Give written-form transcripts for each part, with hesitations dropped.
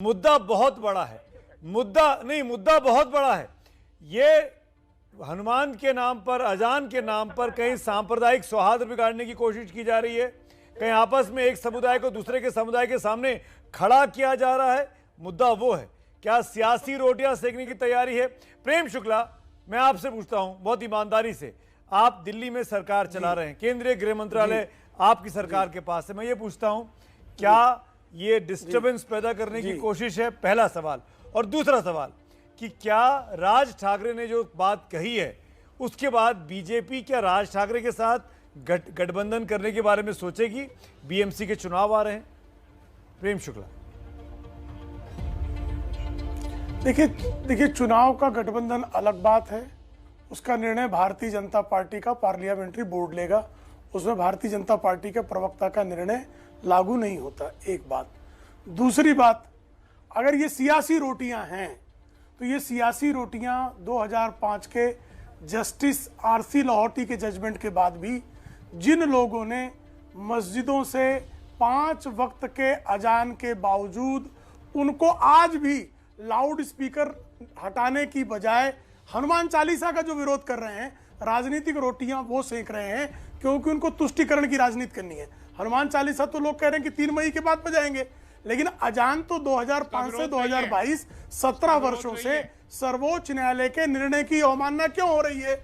मुद्दा बहुत बड़ा है। मुद्दा बहुत बड़ा है। ये हनुमान के नाम पर, अजान के नाम पर कहीं सांप्रदायिक सौहार्द बिगाड़ने की कोशिश की जा रही है, कहीं आपस में एक समुदाय को दूसरे के समुदाय के सामने खड़ा किया जा रहा है। मुद्दा वो है, क्या सियासी रोटियां सेकने की तैयारी है? प्रेम शुक्ला, मैं आपसे पूछता हूं बहुत ईमानदारी से, आप दिल्ली में सरकार चला रहे हैं, केंद्रीय गृह मंत्रालय आपकी सरकार के पास है, मैं ये पूछता हूं क्या ये डिस्टर्बेंस पैदा करने की कोशिश है? पहला सवाल। और दूसरा सवाल कि क्या राज ठाकरे ने जो बात कही है उसके बाद बीजेपी क्या राज ठाकरे के साथ गठबंधन करने के बारे में सोचेगी? बीएमसी के चुनाव आ रहे हैं। प्रेम शुक्ला, देखिए चुनाव का गठबंधन अलग बात है, उसका निर्णय भारतीय जनता पार्टी का पार्लियामेंट्री बोर्ड लेगा, उसमें भारतीय जनता पार्टी के प्रवक्ता का निर्णय लागू नहीं होता। एक बात। दूसरी बात, अगर ये सियासी रोटियां हैं तो ये सियासी रोटियां 2005 के जस्टिस आरसी लाहौटी के जजमेंट के बाद भी जिन लोगों ने मस्जिदों से 5 वक्त के अजान के बावजूद उनको आज भी लाउड स्पीकर हटाने की बजाय हनुमान चालीसा का जो विरोध कर रहे हैं, राजनीतिक रोटियां वो सेक रहे हैं क्योंकि उनको तुष्टिकरण की राजनीति करनी है। हनुमान चालीसा तो लोग कह रहे हैं कि 3 मई के बाद बजाएंगे, लेकिन अजान तो 2005 से 2022 17 वर्षों से सर्वोच्च न्यायालय के निर्णय की अवमानना क्यों हो रही है?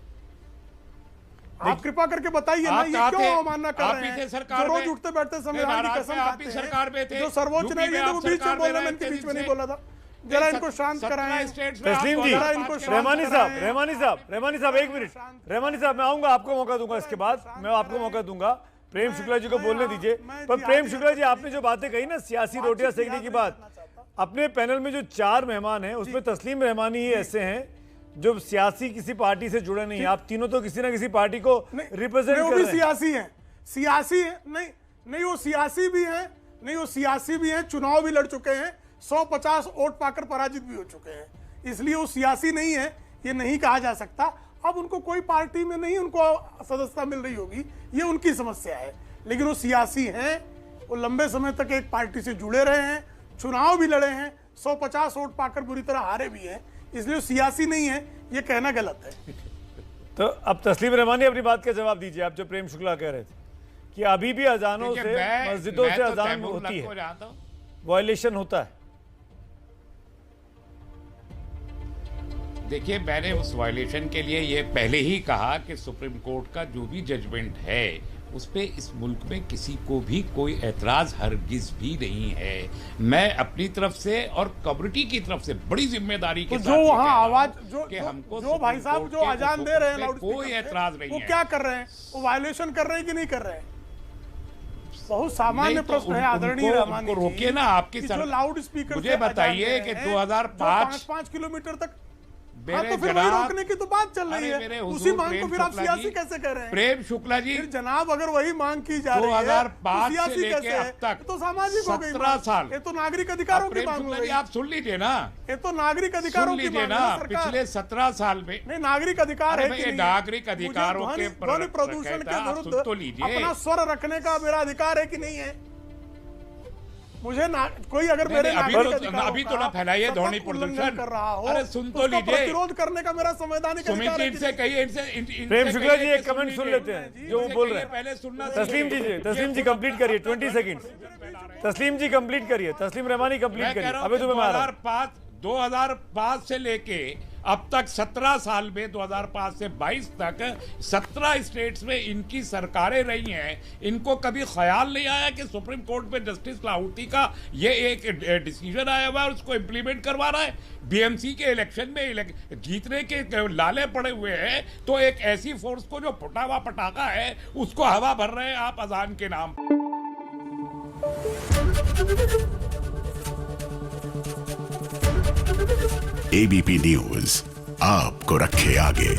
आप कृपा करके बताइए ना, ये क्यों अवमानना कर रहे हैं? जो रोज उठते बैठते संविधान की कसम खाते हैं, जो सर्वोच्च न्यायालय वो बीच में बोल रहे हैं, इनके बीच में नहीं बोला था। जरा इनको शांत कराएं। तस्लीम जी, रहमानी साहब एक मिनट। रहमानी साहब, मैं आऊंगा, आपको मौका दूंगा, इसके बाद मैं आपको मौका दूंगा। प्रेम शुक्ला जी को बोलने दीजिए। पर प्रेम शुक्ला जी, आपने जो बातें कही ना सियासी रोटियां सेकने की बात, अपने पैनल में जो 4 मेहमान हैं उसमें तस्लीम रहमानी ही ऐसे हैं जो सियासी किसी पार्टी से जुड़े नहीं। आप तीनों तो किसी ना किसी पार्टी को रिप्रेजेंट कर रहे हैं। सियासी हैं, सियासी है नहीं वो सियासी भी हैं, नहीं वो सियासी भी हैं, चुनाव भी लड़ चुके हैं, 150 वोट पाकर पराजित भी हो चुके हैं, इसलिए वो सियासी नहीं है, ये नहीं कहा जा सकता। अब उनको कोई पार्टी में नहीं उनको सदस्यता मिल रही होगी, ये उनकी समस्या है, लेकिन वो सियासी हैं, वो लंबे समय तक एक पार्टी से जुड़े रहे हैं, चुनाव भी लड़े हैं, 150 वोट पाकर बुरी तरह हारे भी हैं, इसलिए वो सियासी नहीं है, ये कहना गलत है। तो अब तस्लीम रहमानी अपनी बात का जवाब दीजिए। आप जो प्रेम शुक्ला कह रहे थे कि अभी भी अजानों से, मस्जिदों से अजान होती है, वायलेशन होता है। देखिए, मैंने उस वायलेशन के लिए ये पहले ही कहा कि सुप्रीम कोर्ट का जो भी जजमेंट है उस पे इस मुल्क में किसी को भी कोई एतराज हरगिज भी नहीं है। मैं अपनी तरफ से और कम्युनिटी की तरफ से बड़ी जिम्मेदारी के साथ जो वहाँ आवाज हमको जो भाई साहब जो अजान दे रहे हैं कोई एतराज नहीं है, वो क्या कर रहे हैं? वो वायलेशन कर रहे हैं कि नहीं कर रहे हैं? बहुत सामान्य प्रश्न है आदरणीय रहमानी जी। रोके ना आपकी जो लाउड स्पीकर मुझे बताइए कि 2005 5 किलोमीटर तक, हाँ, तो फिर वही रोकने की तो बात चल रही है, उसी मांग को फिर आप सियासी कैसे कह रहे हैं? प्रेम शुक्ला जी, फिर जनाब अगर वही मांग की जा रही है 2005 से लेके अब तक तो सामाजिक हो गई 17 साल, ये तो नागरिक अधिकारों की मांग हो गई। आप सुन लीजिए ना, ये तो नागरिक अधिकारों की मांग है सरकार। पिछले 17 साल में नहीं, नागरिक अधिकार है कि नहीं? नागरिक अधिकारों के ध्वनि प्रदूषण के विरुद्ध अपना स्वर रखने का मेरा अधिकार है कि नहीं है? मुझे कोई अगर मेरे अभी तो ना फैलाइए ध्वनि प्रदूषण कर रहा हो, अरे सुन तो लीजिए, प्रतिरोध करने का मेरा संवैधानिक अधिकार है। इनसे कहिए, इनसे प्रेम शुक्ला जी एक कमेंट सुन लेते हैं जो वो बोल रहे हैं। पहले सुनना। तस्लीम जी कंप्लीट करिए, 20 सेकंड। तस्लीम जी कंप्लीट करिए, तस्लीम रहमानी कंप्लीट करिए। अबे तुम्हें मारा 2005 से लेके अब तक 17 साल में 2005 से 22 तक 17 स्टेट्स में इनकी सरकारें रही हैं। इनको कभी ख्याल नहीं आया कि सुप्रीम कोर्ट में जस्टिस लाहौटी का ये एक डिसीजन आया हुआ है, उसको इम्प्लीमेंट करवा रहा है। बीएमसी के इलेक्शन में जीतने के लाले पड़े हुए हैं, तो एक ऐसी फोर्स को जो फटा हुआ पटाखा है उसको हवा भर रहे हैं आप अजान के नाम। एबीपी न्यूज आपको रखे आगे।